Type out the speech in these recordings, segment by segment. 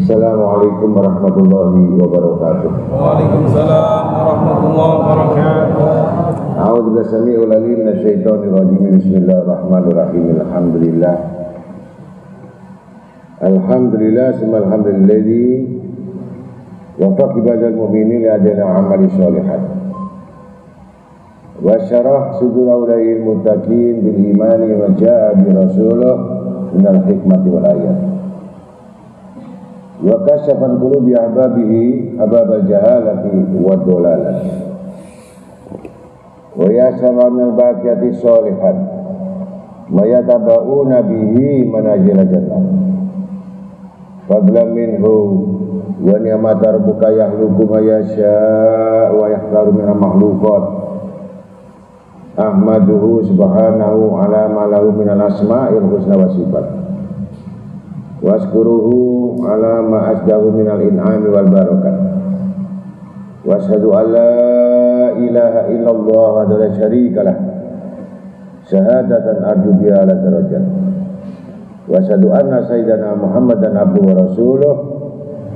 Assalamualaikum warahmatullahi wabarakatuh. Waalaikumsalam warahmatullahi wabarakatuh. A'udzubillahi samii'ul 'aliim minasyaitonir rajiim. Bismillahirrahmanirrahim. Alhamdulillah summa alhamdulilladzi wafaqa ibadal mu'minin li ajli amali sholihat wa syarah sudur awliya'il muttaqin bil imani wa jaa'a bi rasulih minal hikmati wal ayat wa kasyafan qulubi ahbabihi ahbabal jahalati wad dalalah wa yasara minal baqiyati sholihat ma yataba'una bihi manazil jannah fadlan minhu wa ni'mat rabbuka yakhluqu ma yasha wa yakhtaru minal makhluqat ahmaduhu subhanahu ala ma lahu minal asma'il husna wa sifat waskuruhu ala ma asdahu minal in'ami wal barakat wa asyhadu an la ilaha illallah wa la syarika lah syahadatan arju biha ala darajat wa asyhadu anna sayyidana Muhammadan abduhu wa rasuluh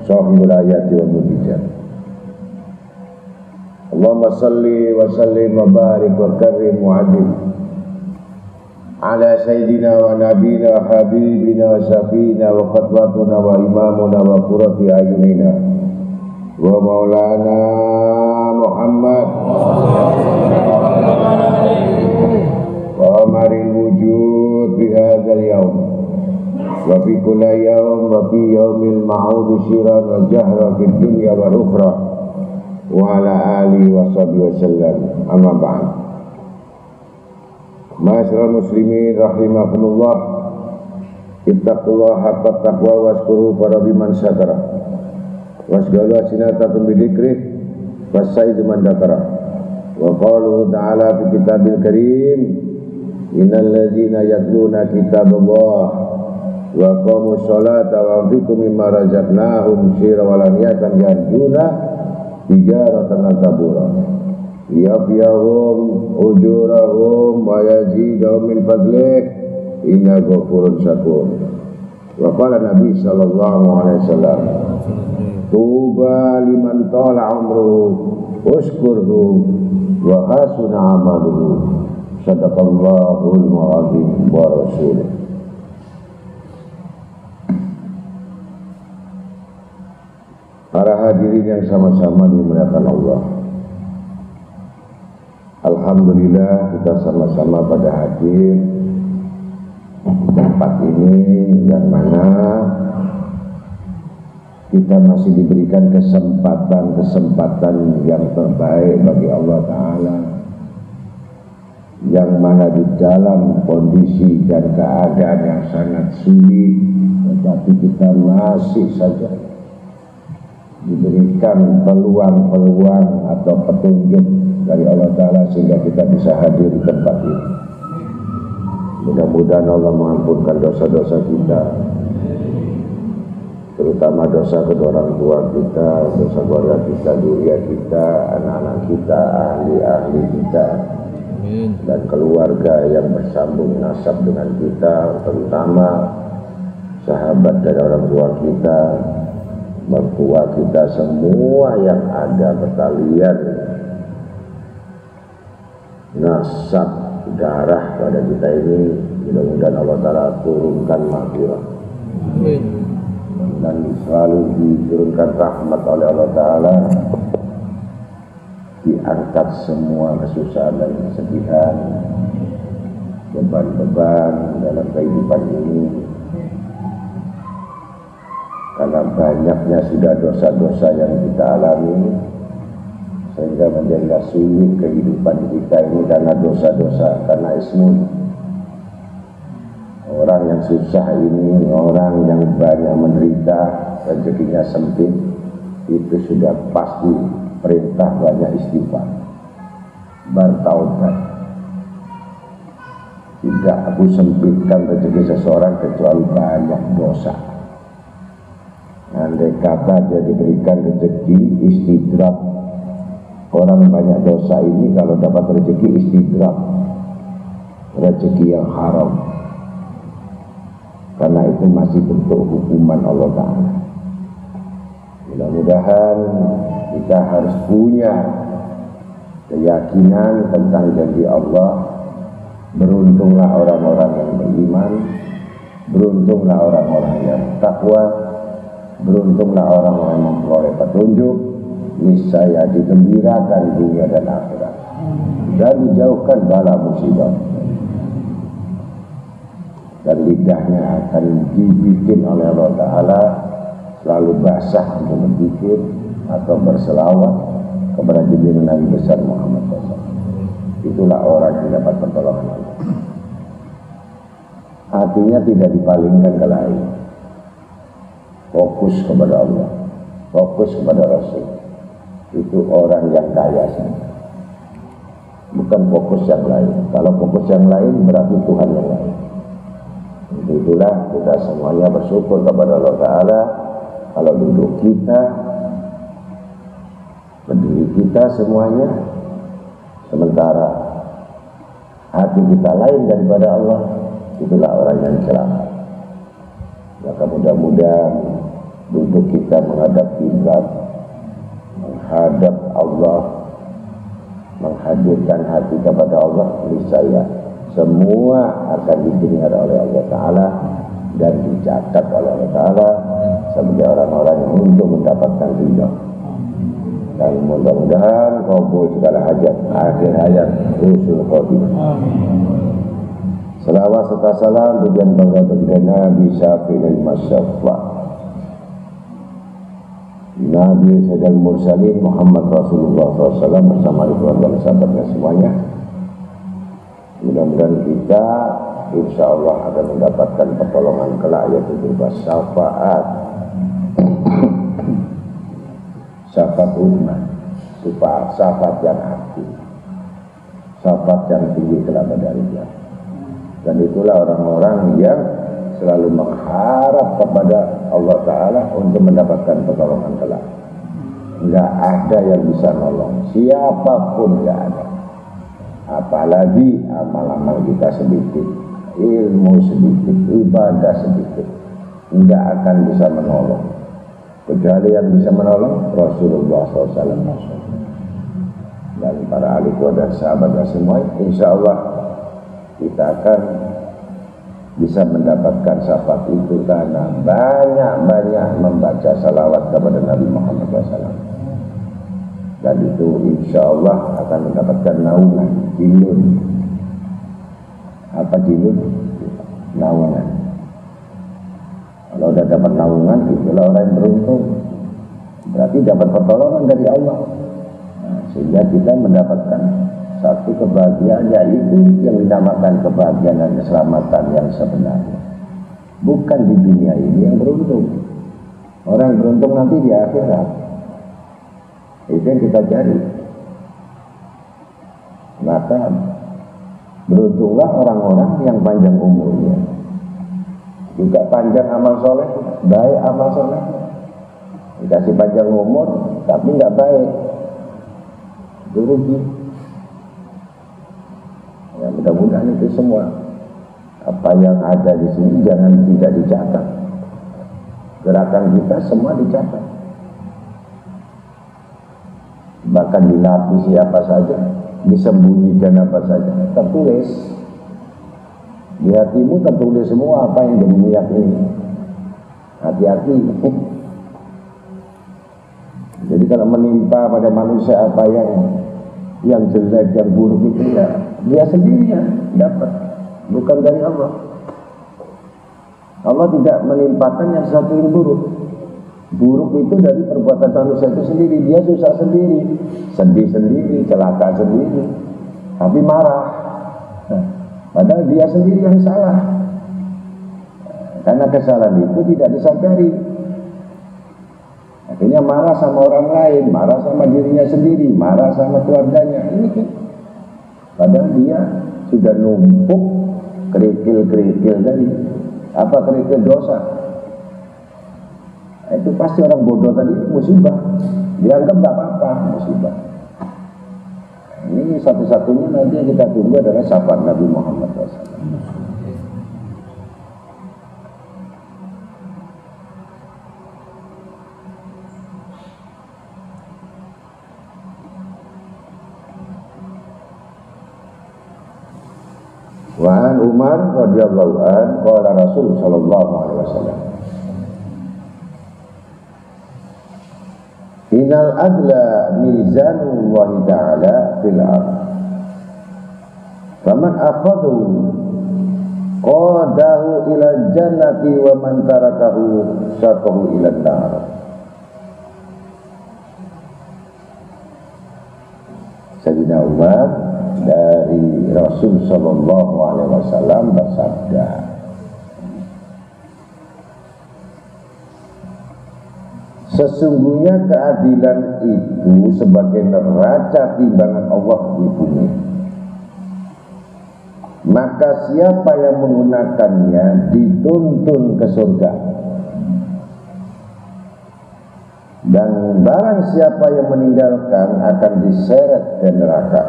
sahibul ayati wal mujizat. Allahumma salli wa sallim wa barik wa karrim wa adim ala sayyidina wa nabina wa habibina wa safina wa qadwatuna wa imamuna wa qurrati ayunina wa maulana Muhammad wa amaril wujud bihadzal yawm wa fi kulli yawm wa fi yawmil ma'ud syiran wa jahra fid dunya wal ukhra wa ala alihi wa sahbihi wa sallam amma ba'd. Ma'asyiral muslimin rahimakumullah, ittaqullaha haqqa taqwa waskuru para biman syakara wasgalu asinatakum bidzikrih wasaidu man dzakara wa qalu ta'ala fi kitabil karim innal ladzina yatluna kitaballah wa aqamus sholata wa anfiqu mimma razaqnahum sirran wa laniyatan yarjuna tijaratan lan tabura liyafiyahum ujurahum wa yazidahum min fadlih inna ghafurun syakur. Wa qala Nabi sallallahu alaihi wasallam tuba liman tala umruhu uskurhu wa hasuna amaluhu sadaqallahul mu'adzim wa rasuluh. Para hadirin yang sama-sama dimuliakan Allah, alhamdulillah kita sama-sama pada hadir tempat ini yang mana kita masih diberikan kesempatan yang terbaik bagi Allah Ta'ala, yang mana di dalam kondisi dan keadaan yang sangat sulit, tetapi kita masih saja berikan peluang-peluang atau petunjuk dari Allah Ta'ala sehingga kita bisa hadir di tempat ini. Mudah-mudahan Allah mengampunkan dosa-dosa kita, terutama dosa kedua orang tua kita, dosa keluarga kita, zuriat kita, anak-anak kita, ahli-ahli kita, dan keluarga yang bersambung nasab dengan kita, terutama sahabat dari orang tua kita, mertua kita, semua yang ada berkalian nasab darah pada kita ini. Mudah-mudahan Allah Ta'ala turunkan maghfirah dan selalu diturunkan rahmat oleh Allah Ta'ala, diangkat semua kesusahan dan kesedihan, beban-beban dalam kehidupan ini, karena banyaknya sudah dosa-dosa yang kita alami sehingga menjadi sulit kehidupan kita ini karena dosa-dosa, karena ismu. Orang yang susah ini, orang yang banyak menderita, rezekinya sempit, itu sudah pasti perintah banyak istighfar, bertaubat. Tidak aku sempitkan rezeki seseorang kecuali banyak dosa. Andai kata dia diberikan rezeki istidrak, orang banyak dosa ini kalau dapat rezeki istidrak, rezeki yang haram, karena itu masih bentuk hukuman Allah Ta'ala. Mudah-mudahan kita harus punya keyakinan tentang janji Allah. Beruntunglah orang-orang yang beriman, beruntunglah orang-orang yang takwa, beruntunglah orang-orang yang memperoleh petunjuk, niscaya digembirakan dunia dan akhirat dan dijauhkan bala musibah. Dan lidahnya akan dibikin oleh Allah Ta'ala selalu basah untuk berzikir atau berselawat kepada junjungan Nabi besar Muhammad SAW. Itulah orang yang dapat pertolongan Allah. Hatinya tidak dipalingkan ke lain, fokus kepada Allah, fokus kepada Rasul. Itu orang yang kaya saja, bukan fokus yang lain. Kalau fokus yang lain berarti Tuhan yang lain. Itulah kita semuanya bersyukur kepada Allah Ta'ala kalau duduk kita, berdiri kita semuanya, sementara hati kita lain daripada Allah, itulah orang yang celaka. Maka mudah-mudahan duduk kita menghadap kiblat, menghadap Allah, menghadirkan hati kepada Allah, niscaya semua akan didengar oleh Allah Ta'ala dan dicatat oleh Allah Ta'ala sebagai orang-orang yang untuk mendapatkan ridha. Dan mudah-mudahan kabul segala hajat akhir hayat usul khotimah. Selawat serta salam tujuan bangga bagi Nabi Syafi'il Masyafa', Nabi Sayyidul Mursalin Muhammad Rasulullah SAW bersama keluarga dan sahabatnya semuanya. Mudah-mudahan kita insya Allah akan mendapatkan pertolongan kelak, yaitu berupa syafaat, syafaat umat, syafaat yang aktif, syafaat yang tinggi kelak darajat. Dan itulah orang-orang yang selalu mengharap kepada Allah Ta'ala untuk mendapatkan pertolongan kelak. Enggak ada yang bisa nolong, siapapun enggak ada. Apalagi amal-amal kita sedikit, ilmu sedikit, ibadah sedikit, enggak akan bisa menolong. Kecuali yang bisa menolong Rasulullah SAW dan para ahli dan sahabatnya semua. Insya Allah kita akan bisa mendapatkan syafaat itu karena banyak-banyak membaca salawat kepada Nabi Muhammad SAW. Dan itu insya Allah akan mendapatkan naungan, dilun. Apa dilun? Naungan. Kalau udah dapat naungan, itulah orang yang beruntung. Berarti dapat pertolongan dari Allah. Nah, sehingga kita mendapatkan satu kebahagiaan, yaitu yang dinamakan kebahagiaan dan keselamatan yang sebenarnya. Bukan di dunia ini yang beruntung. Orang yang beruntung nanti di akhirat. Itu yang kita cari. Maka beruntunglah orang-orang yang panjang umurnya, juga panjang amal soleh, baik amal soleh. Dikasih panjang umur tapi nggak baik, itu rugi. Ya, mudah-mudahan itu semua apa yang ada di sini jangan tidak dicatat. Gerakan kita semua dicatat, bahkan dilapisi apa saja, disembunyikan apa saja, tertulis di hatimu, tertulis semua apa yang jadi niat ini. Hati-hati. Jadi kalau menimpa pada manusia apa yang jelek, yang buruk itu ya dia sendiri ya dapat, bukan dari Allah. Allah tidak menimpakan yang sesuatu yang buruk. Buruk itu dari perbuatan manusia itu sendiri. Dia susah sendiri, sedih sendiri, celaka sendiri, tapi marah. Padahal dia sendiri yang salah. Karena kesalahan itu tidak disadari. Akhirnya marah sama orang lain, marah sama dirinya sendiri, marah sama keluarganya. Ini kan padahal dia sudah numpuk kerikil-kerikil tadi. Apa kerikil dosa? Itu pasti orang bodoh tadi musibah. Dianggap gak apa-apa musibah. Ini satu-satunya nanti yang kita tunggu adalah syafaat Nabi Muhammad SAW. Wa an Umar radhiyallahu an qala Rasul sallallahu alaihi wasallam Innal adla mizanullahi ta'ala fil ardh faman akhadahu qadahu ila jannati wa man tarakahu syaqahu ila nar. Sayyidina Umar dari Rasul sallallahu alaihi wasallam bersabda, sesungguhnya keadilan itu sebagai neraca timbangan Allah di bumi. Maka siapa yang menggunakannya dituntun ke surga, dan barang siapa yang meninggalkan akan diseret ke neraka.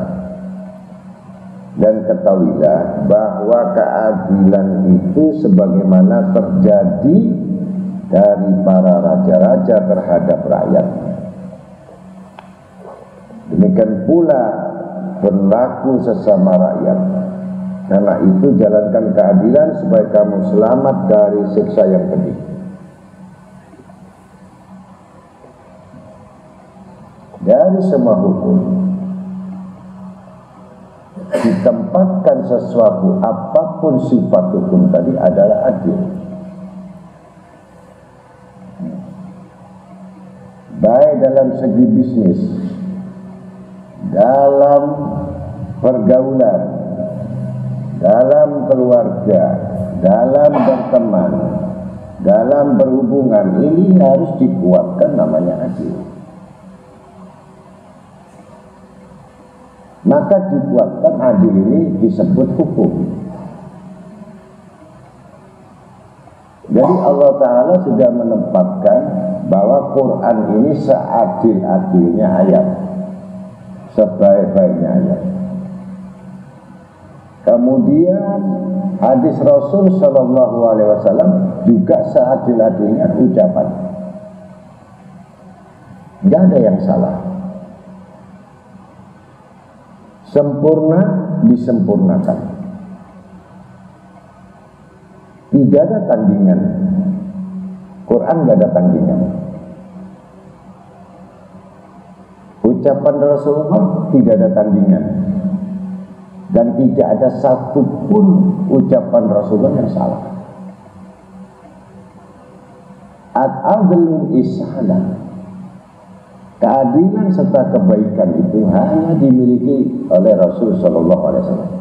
Dan ketahuilah bahwa keadilan itu sebagaimana terjadi dari para raja-raja terhadap rakyat, demikian pula berlaku sesama rakyat. Karena itu jalankan keadilan supaya kamu selamat dari siksa yang pedih. Dari semua hukum ditempatkan sesuatu, apapun sifat hukum tadi adalah adil. Baik dalam segi bisnis, dalam pergaulan, dalam keluarga, dalam berteman, dalam berhubungan, ini harus dikuatkan namanya adil. Maka dibuatkan adil ini disebut hukum. Jadi Allah Ta'ala sudah menempatkan bahwa Quran ini seadil-adilnya ayat, sebaik-baiknya ayat. Kemudian hadis Rasul Sallallahu Alaihi Wasallam juga seadil-adilnya ucapan. Tidak ada yang salah. Sempurna disempurnakan. Tidak ada tandingan. Quran tidak ada tandingan. Ucapan Rasulullah tidak ada tandingan. Dan tidak ada satupun ucapan Rasulullah yang salah. Ad-adlul ihsana. Keadilan serta kebaikan itu hanya dimiliki oleh Rasul Sallallahu Alaihi Wasallam.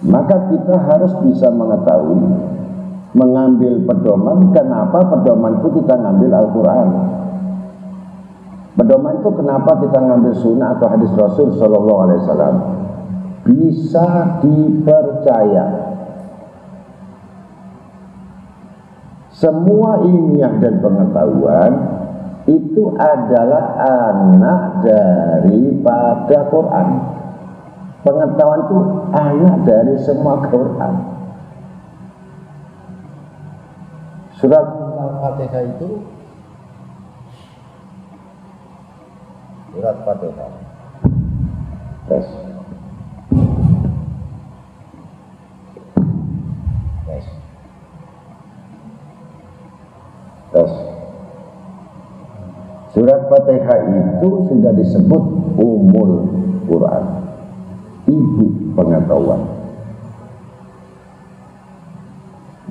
Maka kita harus bisa mengetahui, mengambil pedoman. Kenapa pedoman itu kita ngambil Al-Quran? Pedoman itu kenapa kita ngambil sunnah atau hadis Rasul Sallallahu Alaihi Wasallam? Bisa dipercaya. Semua ilmiah dan pengetahuan itu adalah anak daripada Quran. Pengetahuan itu anak dari semua Quran. Surat Al-Fatihah itu surat Fatihah. Yes. Yes. Yes. Surat Fatihah itu sudah disebut Ummul Quran, ibu pengetahuan.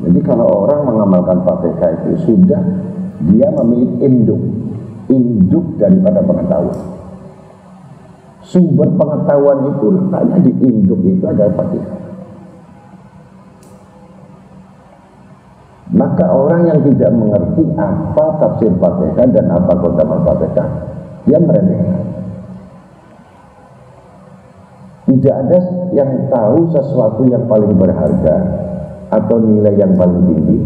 Jadi kalau orang mengamalkan Fatihah itu sudah dia memiliki induk daripada pengetahuan. Sumber pengetahuan itu letaknya di induk itu adalah Fatihah. Maka orang yang tidak mengerti apa tafsir Fatihah dan apa keutamaan Fatihah, dia meremehkan. Tidak ada yang tahu sesuatu yang paling berharga atau nilai yang paling tinggi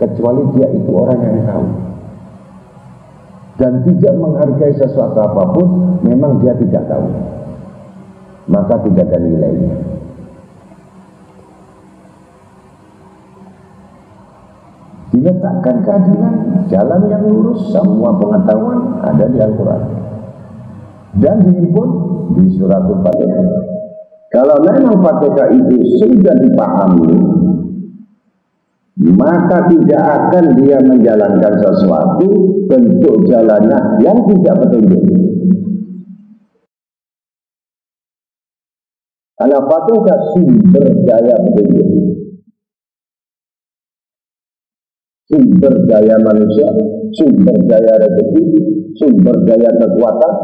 kecuali dia itu orang yang tahu. Dan tidak menghargai sesuatu apapun, memang dia tidak tahu. Maka tidak ada nilainya. Diletakkan keadilan, jalan yang lurus, semua pengetahuan ada di Al-Quran. Dan dihimpun di surat Al-Fatihah. Kalau memang Fatihah itu sudah dipahami, maka tidak akan dia menjalankan sesuatu bentuk jalannya yang tidak petunjuk. Karena Fatihah sumber daya petunjuk, sumber daya manusia, sumber daya rezeki, sumber daya kekuatan,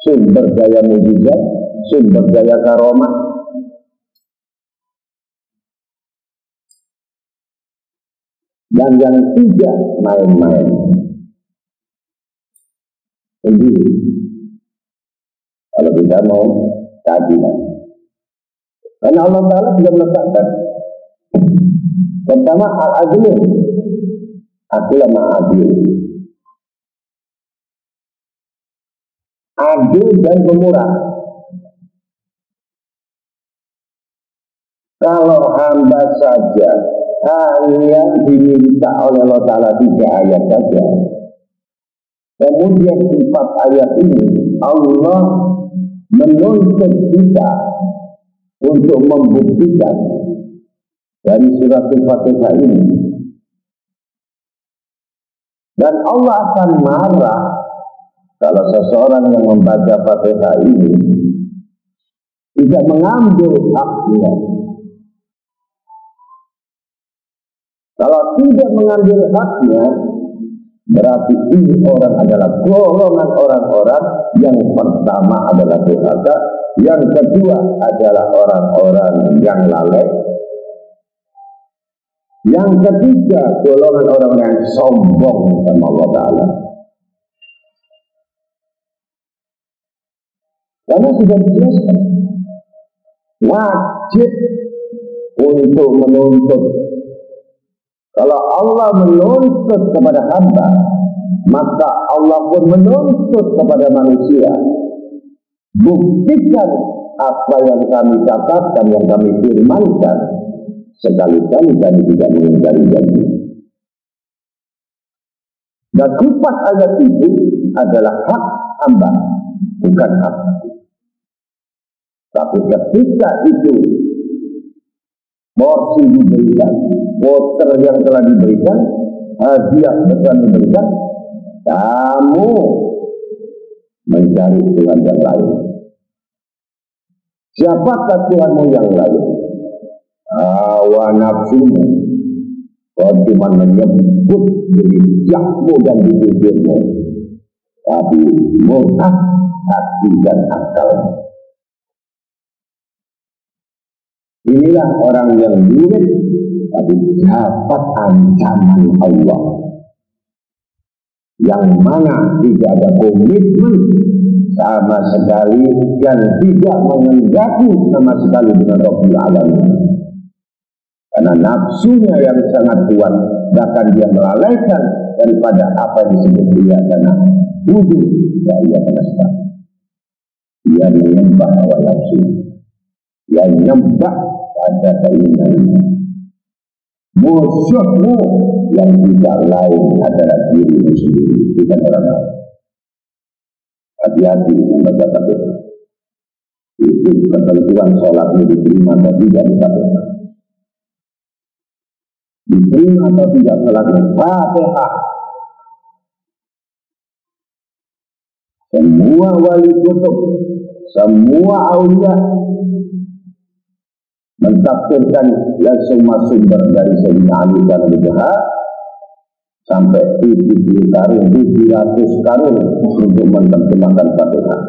sumber daya mujizat, sumber daya karomah. Dan yang tidak main-main. Jadi, kalau kita mau keadilan. Karena Allah Ta'ala sudah meletakkan. Pertama, al-adil. Akulah ma'adil. Adil dan pemurah. Kalau hamba saja hanya diminta oleh Allah Ta'ala 3 ayat saja. Kemudian 4 ayat ini Allah menuntut kita untuk membuktikan dari surat Al-Fatihah ini. Dan Allah akan marah kalau seseorang yang membaca Fatihah ini tidak mengambil haknya. Kalau tidak mengambil haknya, berarti ini orang adalah golongan orang-orang yang pertama adalah durhaka, yang kedua adalah orang-orang yang lalai, yang ketiga golongan orang yang sombong sama Allah Ta'ala. Karena sudah dijelaskan wajib untuk menuntut. Kalau Allah menuntut kepada hamba, maka Allah pun menuntut kepada manusia. Buktikan apa yang kami katakan, yang kami firmankan, sekali-kali kami tidak mengingkari janji. Dan 4 ayat itu adalah hak hamba, bukan hak. Tapi ketika itu porsi diberikan, voter yang telah diberikan, hadiah besar diberikan, kamu mencari Tuhan yang lain. Siapakah Tuhanmu yang lain? Hawa nafsumu. Kau cuma menyebut lijakmu dan bibirmu, tapi murah hati dan akal. Inilah orang yang mirip tapi dapat ancaman Allah. yang mana tidak ada komitmen sama sekali dan tidak mengendaki sama sekali dengan Rabbul Alamin. Karena nafsunya yang sangat kuat, bahkan dia melalaikan daripada apa yang disebut dia karena wujud dan ia menesta. Dia menyembah hawa nafsu, dia menyembah pada keinginan. Musuhmu yang tidak lain adalah dirimu sendiri, bukan orang lain. Hati-hati membaca takbir. Itu ketentuan sholatnya diterima atau tidak diterima. Diterima atau tidak sholatnya Fatihah. Semua wali kutub, semua aulia mentafsirkan yang semua sumber dari Sayyidina Ali dan Abu Jahal sampai 70 karung, 700 karung untuk menerjemahkan Fatihah.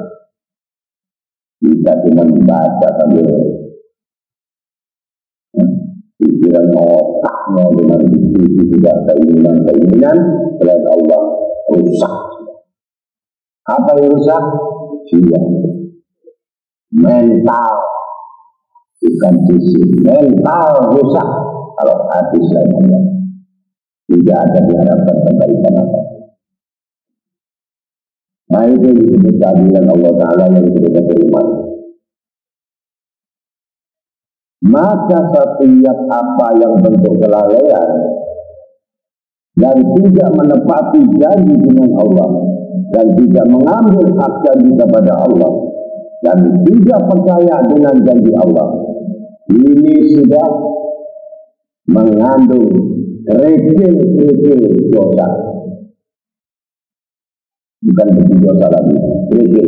Kita cuma membaca sambil pikiran otaknya dengan itu sudah keinginan selain Allah rusak. Apa yang rusak? Jiwa, mental, bukan fisik. Mental rusak kalau hati selain Allah. Tidak ada diharapkan kebaikan apa. Nah itu disebut keadilan Allah Ta'ala yang kita terima. Maka setiap apa yang bentuk kelalaian dan tidak menepati janji dengan Allah dan tidak mengambil hak janji kepada Allah dan tidak percaya dengan janji Allah, ini sudah mengandung kerikil dosa. Bukan bentuk dosa lagi, kerikil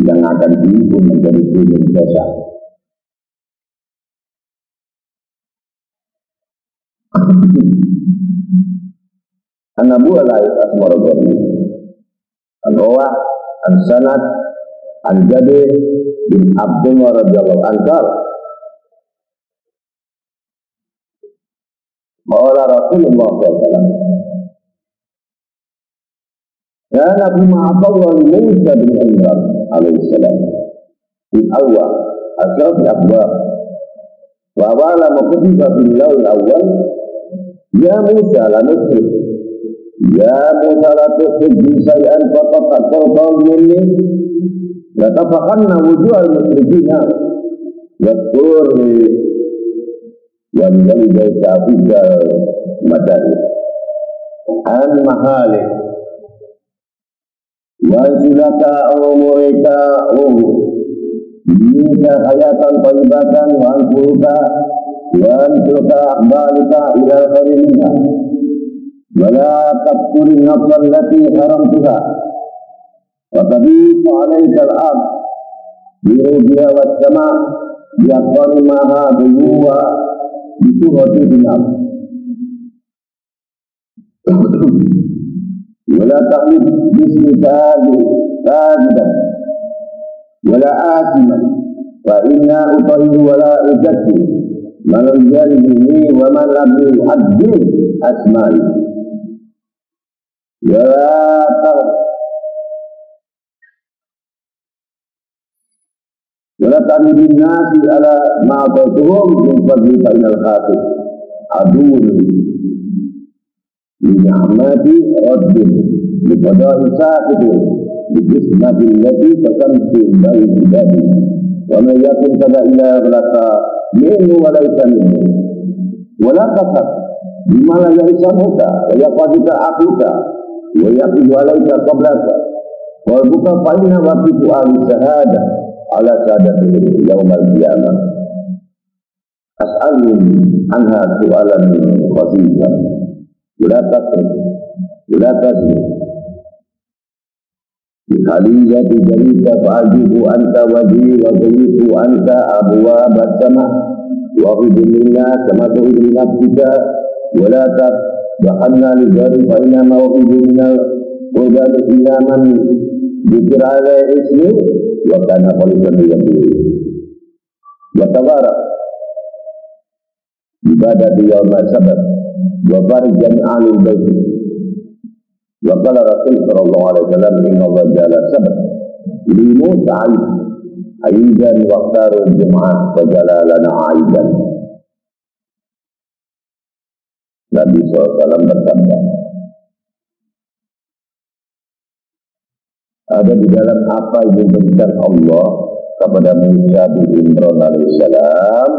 yang akan dihimpun menjadi kerikil dosa. An Abu Alais Asmaraghawi An Rawah An Sanad An Jabir bin Abdullah radhiyallahu anhu qala Rasulullah sallallahu alaihi wasallam ya Nabi Muhammad Musa bin Imran alaihi salam di awal asal abwab wa wala maqdiba bil laul awal ya Musa la nusrik ya Musa la tukhrijni shay'an faqad aqartahu minni la tafaqanna wujuhal musyrikina yadhkurni wa walidayka fidal madani an mahalik wa zulaka umurika minka hayatan tayyibatan wa anfuruka wa anfuruka akbalika ila khairina wa la taqtulin nafsan lati haramtuha wa tabiqu alaika al-ard birubiha wa sama biaqani maha duwa bisurati binam wa la ta'lid bismi tajidan wa la atiman wa inna utahiru wa la ujaddi man yalini wa man lam yuhaddi asmai wa la ta'lid nasi ala ma'atatuhum min fadli fa'inal khatib aduun ni'mati rabbin liqada'i sa'idin bijismati allati takamtu bayi ibadi wa man yakun kada ila belaka minhu wa laysa minhu wa la tasab bima la ya'isamuka wa yaqadika akuka wa yaqid wa laysa qablaka wa buka fa'inna waqitu ahli syahadah ala sadatil yaumal qiyamah as'alun anha su'alan khafifan la tasri bihaliyati jarika fa'ajibu anta wajhi wa zayitu anta abwa basama wa hudumina sama tuhidri nafsika wa la tabhanna li jari fa'ina mawhidina wa badu ilaman dikir ala ismi wa kana qaliban yabdi wa tawara ibadah di yaum sabat wa farjan 'alil bait. Wa qala Rasul sallallahu alaihi wasallam inna Allah jalla sabr limu ta'id aidan waqtarul jum'ah wa jalla lana aidan. Nabi SAW bersabda, ada di dalam apa yang diberikan Allah kepada Musa bin Imran alaihissalam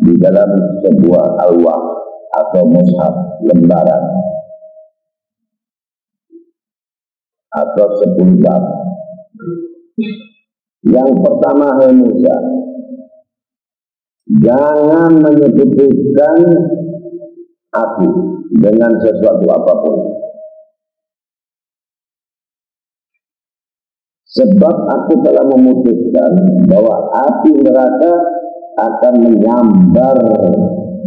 di dalam sebuah alwah atau mushaf lembaran atau 10 bab. Yang pertama, hai Musa, jangan menyebutkan aku dengan sesuatu apapun, sebab aku telah memutuskan bahwa api neraka akan menyambar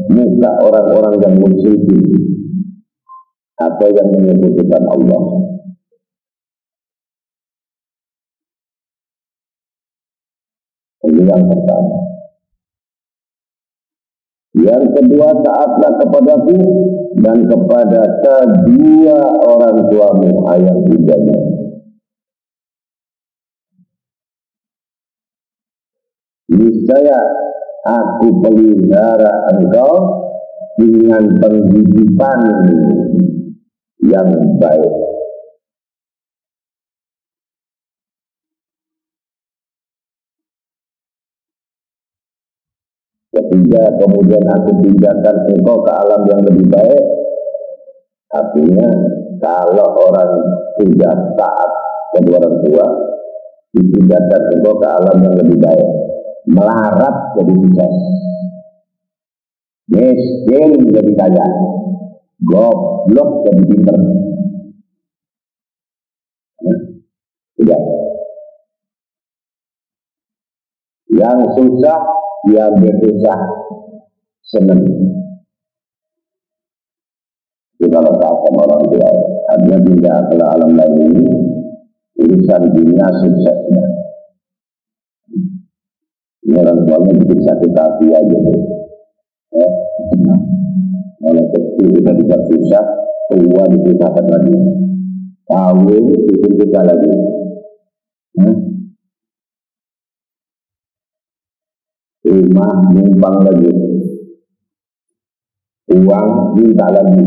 muka orang-orang yang musyrik atau yang menyebutkan Allah. Ini yang pertama. Yang kedua, taatlah kepadaku dan kepada kedua orang tuamu. Ayat 3-nya. Niscaya aku pelihara engkau dengan penghidupan yang baik. Ketiga, kemudian aku pindahkan engkau ke alam yang lebih baik. Artinya, kalau orang sudah taat kedua orang tua, dipindahkan engkau ke alam yang lebih baik. Melarat jadi sukses, miskin jadi kaya, goblok jadi pinter. Tidak. Yang susah, yang bersusah senang. Itu kalau sama orang tua, artinya pindah ke alam lain ini, urusan dunia suksesnya. Ini orang tuanya bikin sakit hati aja. Mulai kecil kita bisa susah, tua dipisahkan lagi. Kawin bikin kita lagi. Rumah numpang lagi. Uang minta lagi.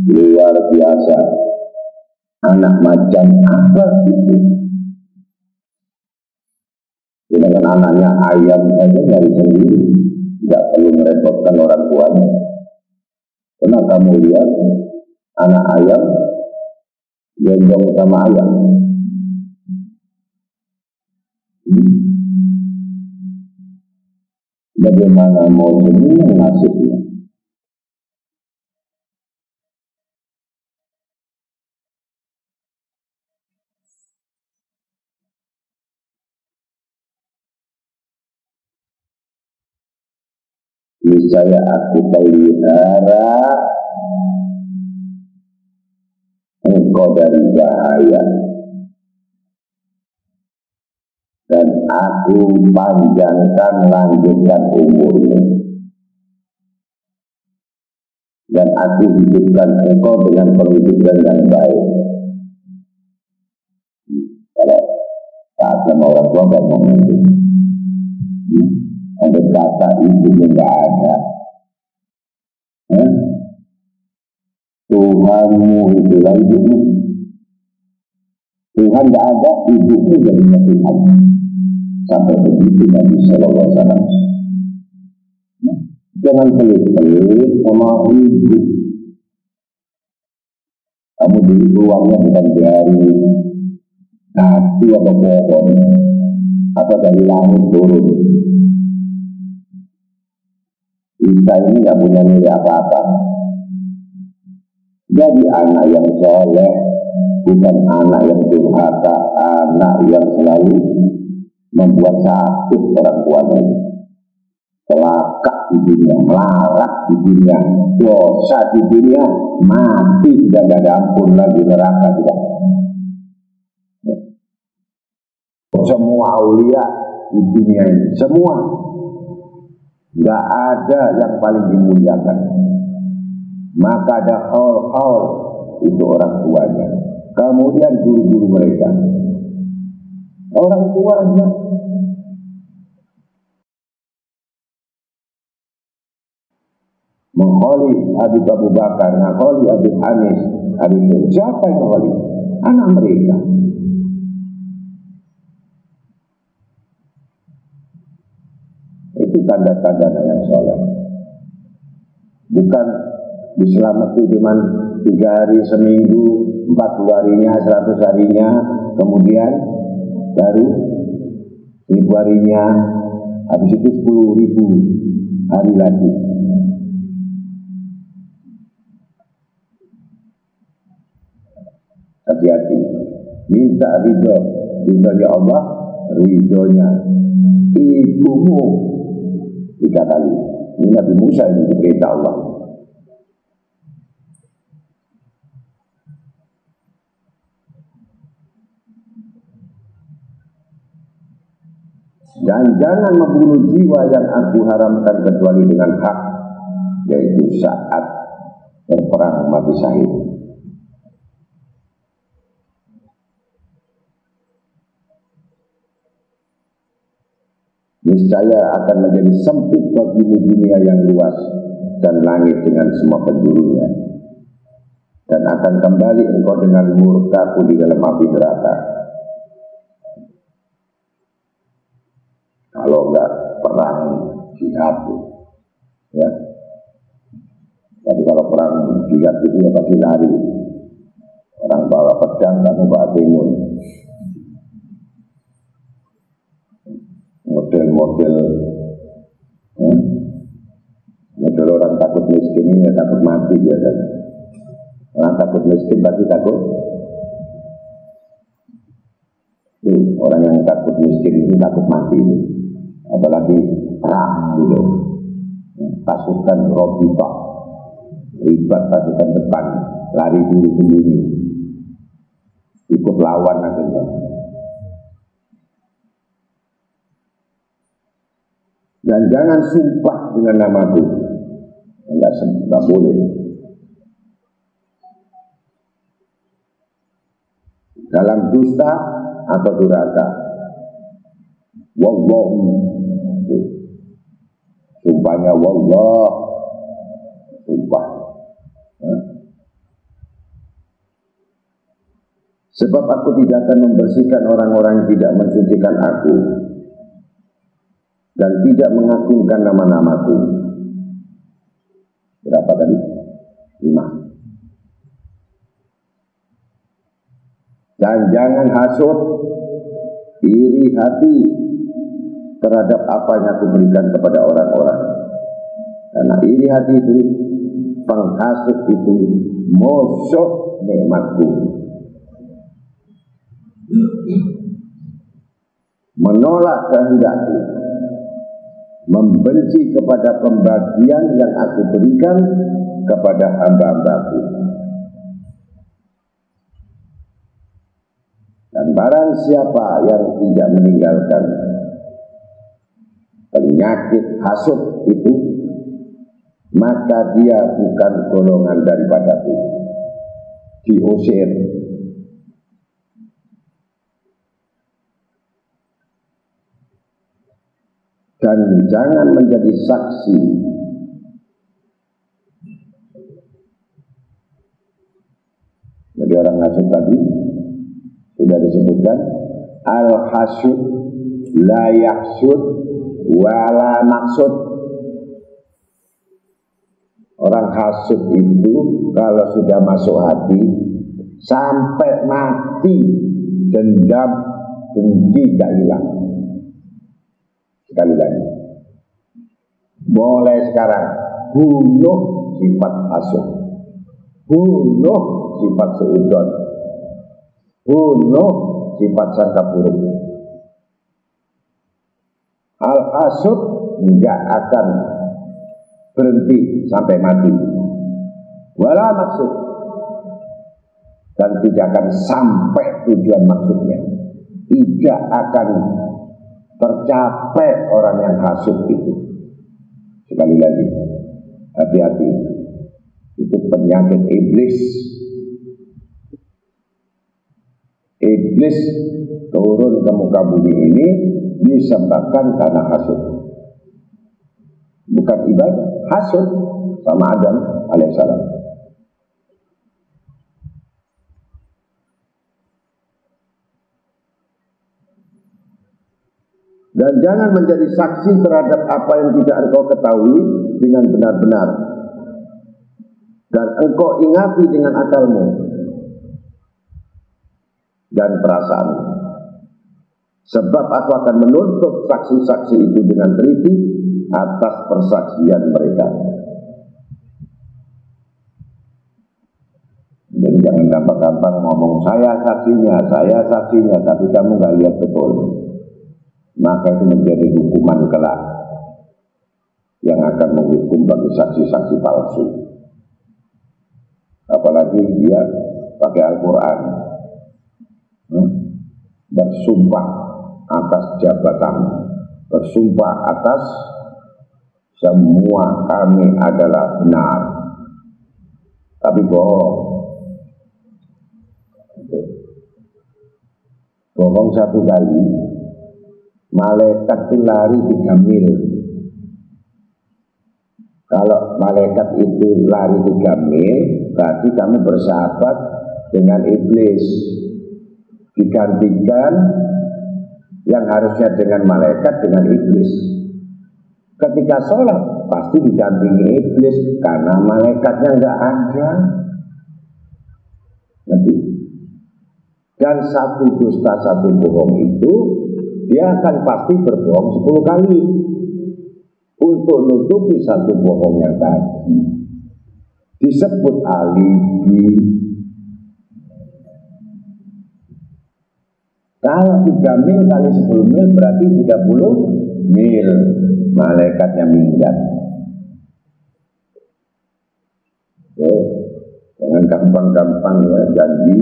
Luar biasa. Anak macam apa itu? Dengan anaknya ayam saja dari sendiri, tidak perlu merepotkan orang tuanya. Karena kamu lihat anak ayam gendong sama ayam. Bagaimana mau senang nasibnya? Niscaya aku pelihara engkau dari bahaya, dan aku panjangkan lanjutkan umurmu, dan aku hidupkan engkau dengan penghidupan yang baik. Kalau saat sama orang tua gak mau hidup, ada kata ibunya gak ada. Tuhanmu itulah ibumu. Tuhan gak ada, ibumu jadinya Tuhan. Sampai begitu Nabi sallallahu alaihi wasallam. Jangan pelit-pelit sama ibu. Kamu beli uangnya bukan dari kaki atau pohon, atau dari langit turun. Kita ini gak punya nilai apa-apa. Jadi anak yang soleh, bukan anak yang durhaka, anak yang selalu membuat sakit orang tuanya. Celaka di dunia, melarat di dunia, dosa di dunia, mati dan gak ada ampun lagi, neraka tidak. Semua aulia di dunia ini, semua, gak ada yang paling dimuliakan. maka ada haul-haul, itu orang tuanya. Kemudian guru-guru mereka, orang tuanya. Mengholi Habib Abu Bakar, mengholi Habib Anis, siapa yang mengholi? Anak mereka. Itu tanda-tanda yang soleh. Bukan diselamati cuma 3 hari seminggu, 40 harinya, 100 harinya, kemudian baru 1000 harinya, habis itu 10.000 hari lagi. Hati-hati, minta ridho ya Allah, ridhonya ibumu 3 kali. Ini Nabi Musa ini diperintah Allah. Dan jangan membunuh jiwa yang aku haramkan kecuali dengan hak, yaitu saat berperang mati syahid. Niscaya akan menjadi sempit bagimu dunia yang luas dan langit dengan semua penjurunya, dan akan kembali engkau dengan murkaku di dalam api neraka. Kalau enggak perang jihad, ya. Tapi kalau perang jihad itu ya pasti lari. Orang bawa pedang, kamu bawa timun. Model-model orang takut miskin ini ya takut mati ya kan. Orang takut miskin pasti takut. Orang yang takut miskin itu takut mati. Apalagi perang gitu. Pasukan Robibah, ribat pasukan depan, lari dulu sendiri, ikut lawan akhirnya. Dan jangan sumpah dengan namaku, enggak boleh. Dalam dusta atau durhaka. Wallahi, sumpahnya wallah, sumpah. Sebab aku tidak akan membersihkan orang-orang yang tidak mensucikan aku dan tidak mengagungkan nama-namaku. Berapa tadi? 5. Dan jangan hasut, iri hati terhadap apa yang aku berikan kepada orang-orang. Karena iri hati itu, penghasut itu, musuh nikmatku. Menolak kehendakku, membenci kepada pembagian yang aku berikan kepada hamba-hambaku. Dan barang siapa yang tidak meninggalkan penyakit hasut itu, maka dia bukan golongan daripadaku, diusir. Dan jangan menjadi saksi jadi orang hasut tadi sudah disebutkan, al-hasud la yahsud wala maksud. Orang hasud itu kalau sudah masuk hati sampai mati, dendam, dengki gak hilang. Sekali lagi, mulai sekarang bunuh sifat hasud, bunuh sifat seudon, bunuh sifat sangka buruk. Al-hasud enggak akan berhenti sampai mati, wala maksud, dan tidak akan sampai tujuan maksudnya. Tidak akan tercapai orang yang hasud itu. Sekali lagi, hati-hati. Itu penyakit iblis. Iblis turun ke muka bumi ini disebabkan karena hasud. Bukan ibadah, hasud sama Adam alaihissalam. Dan jangan menjadi saksi terhadap apa yang tidak engkau ketahui dengan benar-benar. Dan engkau ingati dengan akalmu dan perasaanmu. Sebab aku akan menuntut saksi-saksi itu dengan teliti atas persaksian mereka. Jadi jangan gampang-gampang ngomong saya saksinya, tapi kamu nggak lihat betul. Maka itu menjadi hukuman kelak yang akan menghukum bagi saksi-saksi palsu. Apalagi dia pakai Al-Quran, bersumpah atas jabatan, bersumpah atas semua kami adalah benar, tapi bohong satu kali, malaikat itu lari 3 mil. Kalau malaikat itu lari 3 mil, berarti kamu bersahabat dengan iblis. Digantikan yang harusnya dengan malaikat dengan iblis. Ketika sholat pasti didampingi iblis karena malaikatnya nggak ada. Nanti. Dan satu dusta satu bohong itu dia akan pasti berbohong 10 kali untuk nutupi satu bohongnya tadi. Disebut alibi. Kalau 3 mil kali 10 mil berarti 30 mil. Malaikatnya minggat. Jangan gampang-gampang ya janji.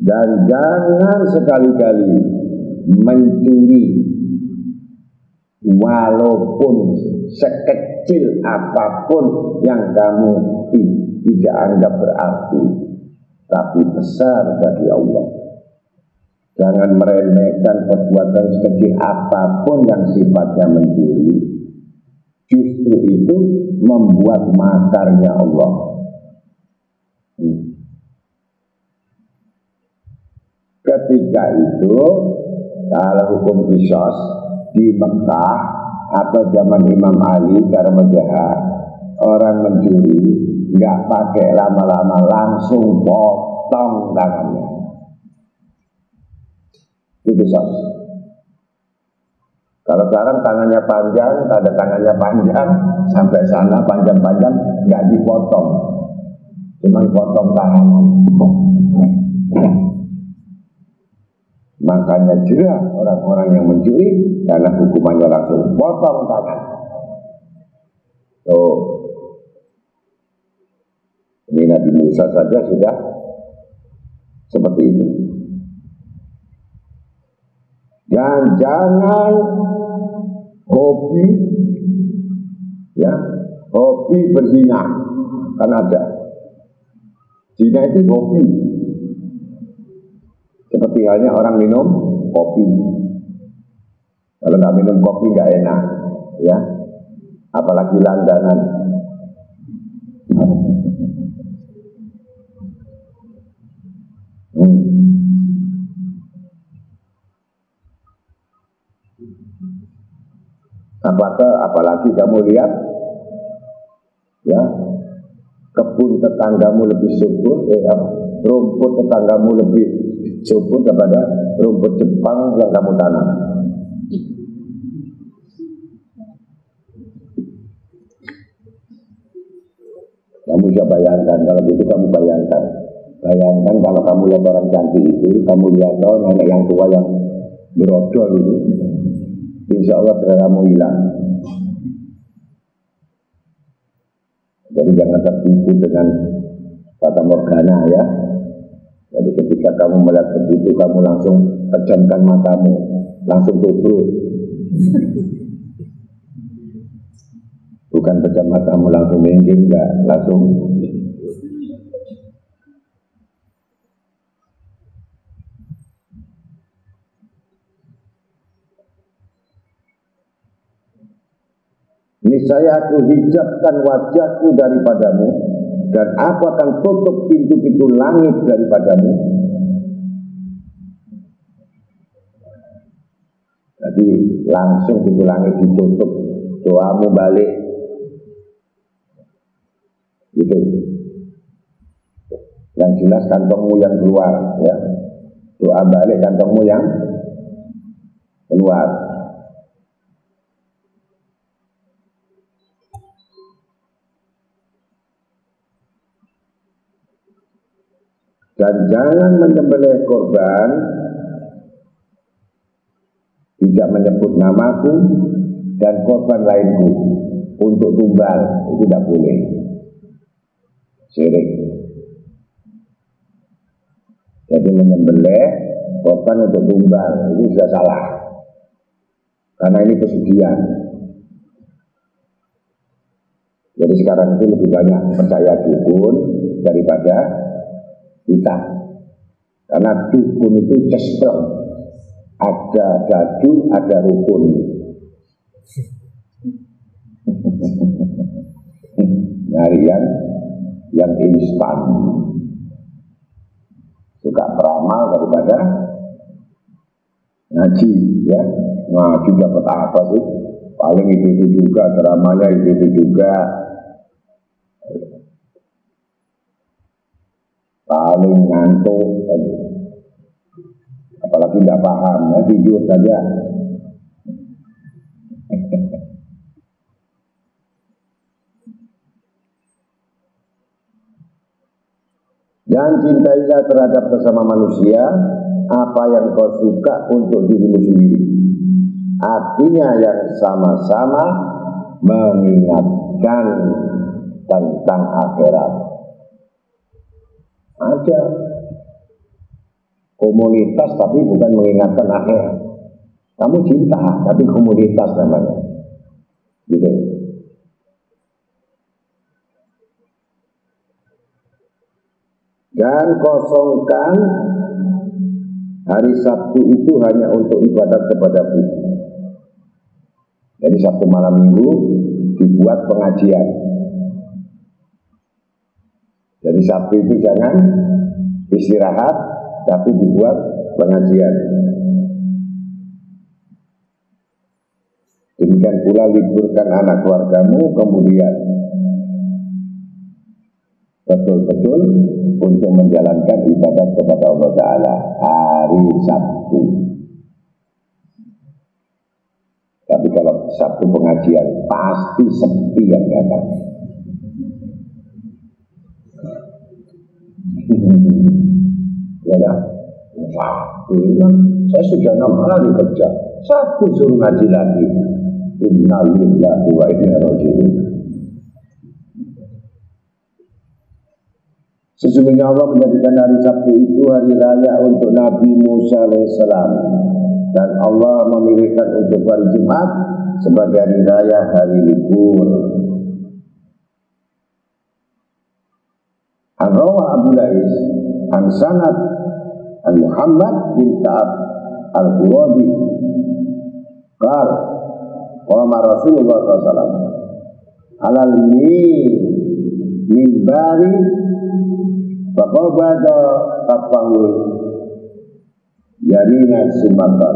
Dan jangan sekali-kali mencuri walaupun sekecil apapun yang kamu tidak anggap berarti, tapi besar bagi Allah. Jangan meremehkan perbuatan sekecil apapun yang sifatnya mencuri. Justru itu membuat makarnya Allah. Ketika itu kalau hukum qisas di Mekah atau zaman Imam Ali Karamajah, orang mencuri nggak pakai lama-lama, langsung potong tangannya. Itu qisas. Kalau sekarang tangannya panjang, ada tangannya panjang sampai sana panjang-panjang, nggak dipotong, cuman potong tangan. Makanya jerah orang-orang yang mencuri karena hukumannya langsung potong tangan. Ini Nabi Musa saja sudah seperti itu. Dan jangan hobi, ya, hobi berzina, kan ada. Zina itu hobi. Seperti halnya orang minum kopi. Kalau nggak minum kopi nggak enak, ya. Apalagi langganan. Apalagi kamu lihat, ya, kebun tetanggamu lebih subur, rumput tetanggamu lebih subur daripada rumput Jepang yang kamu tanam. Kamu bisa bayangkan, kalau gitu kamu bayangkan kalau kamu lihat orang cantik itu, kamu lihat nenek yang tua yang berodol itu, insya Allah seleramu hilang. Jadi jangan tertipu dengan fata morgana, ya. Jadi ketika Ketika kamu melihat begitu, kamu langsung pejamkan matamu, langsung tubruk. Bukan pejam matamu langsung minggir, enggak, langsung. Niscaya aku hijabkan wajahku daripadamu, dan aku akan tutup pintu-pintu langit daripadamu. Jadi langsung pintu langit ditutup, doamu balik, gitu. Yang jelas kantongmu yang keluar, ya. Doa balik, kantongmu yang keluar. Dan jangan menyembelih korban tidak menyebut namaku dan korban lainku untuk tumbal, itu tidak boleh. Syirik. Jadi menyembelih korban untuk tumbal itu sudah salah, karena ini pesugihan. Jadi sekarang itu lebih banyak percaya dukun daripada kita, karena dukun itu cespleng, ada dadu, ada rukun. Nyarian yang instan, suka beramal daripada ngaji, ya. Ngaji dapat apa sih? Paling itu juga, ceramahnya itu juga. Paling ngantuk, apalagi tidak paham, ya tidur saja. Dan cintailah terhadap sesama manusia apa yang kau suka untuk dirimu sendiri. Artinya yang sama-sama mengingatkan tentang akhirat. Ada komunitas tapi bukan mengingatkan akhirat. Kamu cinta tapi komunitas namanya, gitu. Dan kosongkan hari Sabtu itu hanya untuk ibadat kepadaku. Jadi Sabtu malam Minggu dibuat pengajian. Jadi Sabtu itu jangan istirahat, tapi dibuat pengajian. Demikian pula liburkan anak keluargamu, kemudian betul-betul untuk menjalankan ibadat kepada Allah Ta'ala hari Sabtu. Tapi kalau Sabtu pengajian pasti sepi yang datang. Ya dah, Sabtu kan saya sudah 6 hari kerja, Sabtu suruh ngaji lagi. Innalillahi wa inna ilaihi raji'un. Sesungguhnya Allah menjadikan hari Sabtu itu hari raya untuk Nabi Musa alaihissalam, dan Allah memilihkan untuk hari Jumat sebagai hari raya, hari libur. An-Rawa Abu Lais an Sanad an Muhammad bin Ta'ab al-Quradi qal qama Rasulullah SAW alal minbari faqabada kafahul yamina sumatan.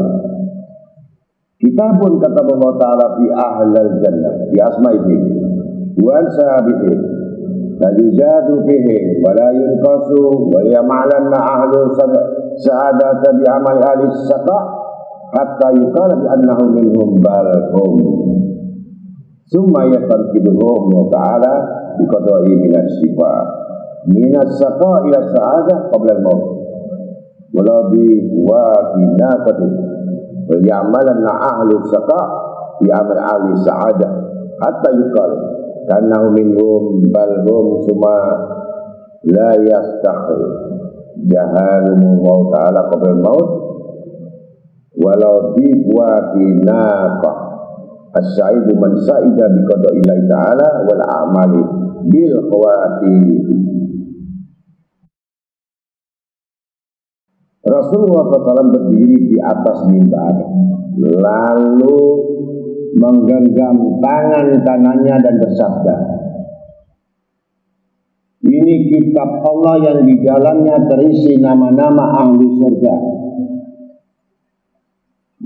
Kitabun kata Allah Ta'ala fi ahlal jannah bi asma'ihi wa sahabihi la yujadu bihi wa la yunqasu wa yamalanna ahlu sa'adata bi amali ahli saqa hatta yuqala bi annahu minhum balhum summa yatankiduhum wa ta'ala bi qada'i minas sifa minas saqa ila sa'adah qabla al-maut wala bi wa binaqatu wa yamalanna ahlu saqa bi amal ahli sa'adah hatta yuqala karena minhum balhum summa la yastakhir jahalumullahu ta'ala qabla maut walau bi buatinaka as-sa'idu man sa'ida bi qada'illahi ta'ala wal a'mali bil khawatim. Rasulullah SAW berdiri di atas mimbar, lalu menggenggam tangan kanannya dan bersabda, ini kitab Allah yang di dalamnya terisi nama-nama ahli surga,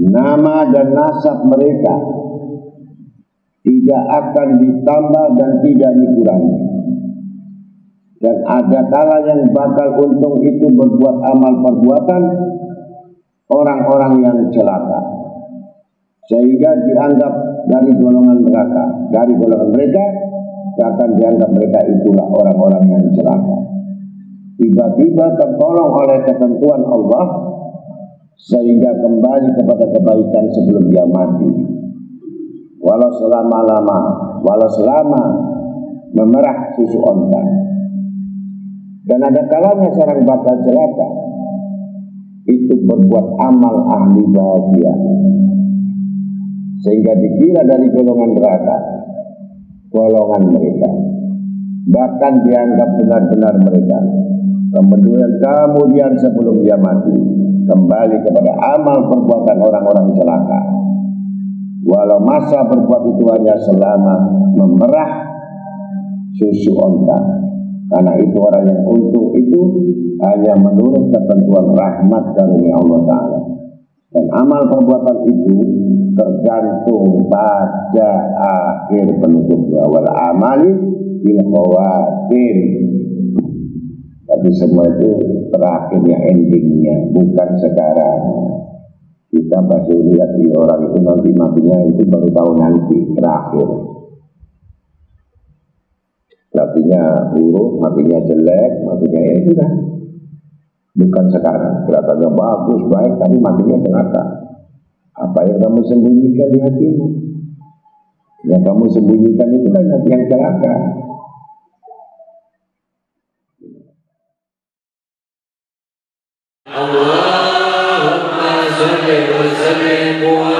nama dan nasab mereka tidak akan ditambah dan tidak dikurangi. Dan ada kala yang bakal untung itu berbuat amal perbuatan orang-orang yang celaka, sehingga dianggap dari golongan neraka. Dari golongan mereka akan dianggap mereka itulah orang-orang yang celaka. Tiba-tiba tertolong oleh ketentuan Allah sehingga kembali kepada kebaikan sebelum dia mati. Walau selama memerah susu onta. Dan ada kalanya seorang bakal celaka itu berbuat amal ahli bahagia sehingga dikira dari golongan neraka, golongan mereka, bahkan dianggap benar-benar mereka. Kemudian sebelum dia mati kembali kepada amal perbuatan orang-orang celaka, walau masa berbuat itu hanya selama memerah susu onta. Karena itu orang yang untung itu hanya menurut ketentuan rahmat karunia Allah Ta'ala. Dan amal perbuatan itu tergantung pada akhir penutupnya. Wal amali bil khawatim. Tapi semua itu terakhirnya, endingnya, bukan sekarang. Kita pasti lihat di orang itu nanti matinya itu baru tahu nanti terakhir. Matinya buruk, matinya jelek, matinya ya sudah. Bukan sekarang. Kelihatannya bagus, baik, tapi matinya celaka. Apa yang kamu sembunyikan di hatimu? Yang kamu sembunyikan itu kan yang celaka. Allahumma salli wa sallim